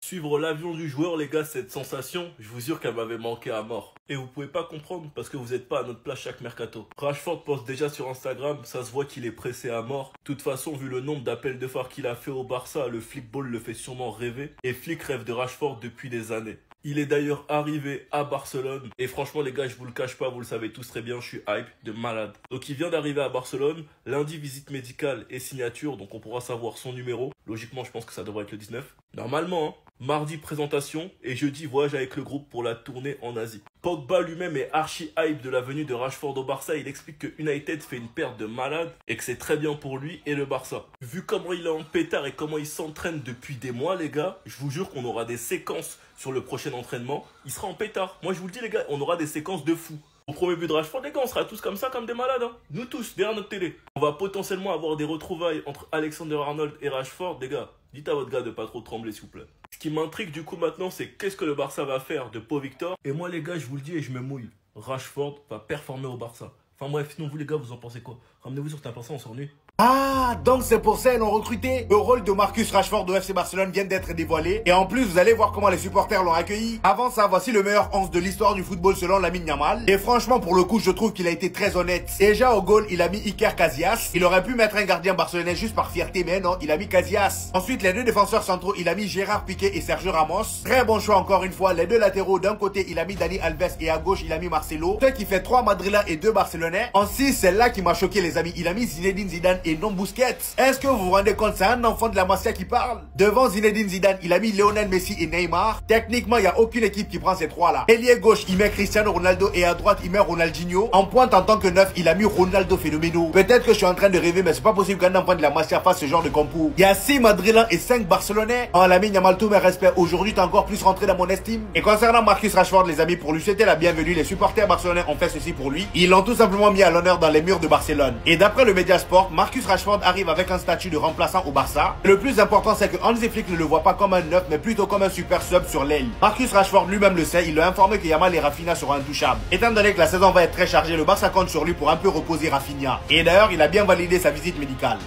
Suivre l'avion du joueur, les gars, cette sensation, je vous jure qu'elle m'avait manqué à mort. Et vous pouvez pas comprendre parce que vous n'êtes pas à notre place chaque mercato. Rashford poste déjà sur Instagram, ça se voit qu'il est pressé à mort. De toute façon, vu le nombre d'appels de phare qu'il a fait au Barça, le Flickball le fait sûrement rêver. Et Flick rêve de Rashford depuis des années. Il est d'ailleurs arrivé à Barcelone. Et franchement, les gars, je vous le cache pas, vous le savez tous très bien, je suis hype de malade. Donc il vient d'arriver à Barcelone. Lundi, visite médicale et signature. Donc on pourra savoir son numéro. Logiquement, je pense que ça devrait être le 19. Normalement, hein. Mardi, présentation. Et jeudi, voyage avec le groupe pour la tournée en Asie. Pogba lui-même est archi hype de la venue de Rashford au Barça. Il explique que United fait une perte de malade et que c'est très bien pour lui et le Barça. Vu comment il est en pétard et comment il s'entraîne depuis des mois, les gars, je vous jure qu'on aura des séquences sur le prochain entraînement. Il sera en pétard. Moi, je vous le dis, les gars, on aura des séquences de fou. Au premier but de Rashford, les gars, on sera tous comme ça, comme des malades. Hein. Nous tous, derrière notre télé. On va potentiellement avoir des retrouvailles entre Alexander-Arnold et Rashford. Les gars, dites à votre gars de pas trop trembler, s'il vous plaît. Ce qui m'intrigue du coup maintenant, c'est qu'est-ce que le Barça va faire de Pau Victor. Et moi, les gars, je vous le dis et je me mouille. Rashford va performer au Barça. Enfin bref, sinon vous les gars, vous en pensez quoi? Ramenez-vous sur Tinpinçant, on s'ennuie. Ah, donc c'est pour ça qu'ils l'ont recruté. Le rôle de Marcus Rashford au FC Barcelone vient d'être dévoilé. Et en plus, vous allez voir comment les supporters l'ont accueilli. Avant ça, voici le meilleur 11 de l'histoire du football selon Lamine Yamal. Et franchement, pour le coup, je trouve qu'il a été très honnête. Déjà au goal, il a mis Iker Casillas. Il aurait pu mettre un gardien barcelonais juste par fierté, mais non, il a mis Casillas. Ensuite, les deux défenseurs centraux, il a mis Gérard Piqué et Sergio Ramos. Très bon choix encore une fois. Les deux latéraux, d'un côté, il a mis Dani Alves et à gauche, il a mis Marcelo. Ce qui fait 3 Madrilènes et 2 Barcelonais. En 6, c'est là qui m'a choqué les amis. Il a mis Zinedine Zidane et non Busquets. Est-ce que vous vous rendez compte, c'est un enfant de la Masia qui parle? Devant Zinedine Zidane, il a mis Lionel Messi et Neymar. Techniquement, il n'y a aucune équipe qui prend ces trois-là. Ailier gauche, il met Cristiano Ronaldo et à droite, il met Ronaldinho. En pointe en tant que neuf, il a mis Ronaldo Phénoméno. Peut-être que je suis en train de rêver, mais c'est pas possible qu'un enfant de la Masia fasse ce genre de compo. Il y a 6 Madrilènes et 5 Barcelonais. En Lamine Yamal, tous mes respects. Aujourd'hui, t'es encore plus rentré dans mon estime. Et concernant Marcus Rashford, les amis, pour lui souhaiter la bienvenue, les supporters barcelonais ont fait ceci pour lui. Ils l'ont tout simplement mis à l'honneur dans les murs de Barcelone. Et d'après le Mediasport, Marcus Rashford arrive avec un statut de remplaçant au Barça. Et le plus important, c'est que Hansi Flick ne le voit pas comme un neuf, mais plutôt comme un super sub sur l'aile. Marcus Rashford lui-même le sait, il a informé que Yamal et Rafinha seront intouchables. Étant donné que la saison va être très chargée, le Barça compte sur lui pour un peu reposer Rafinha. Et d'ailleurs, il a bien validé sa visite médicale.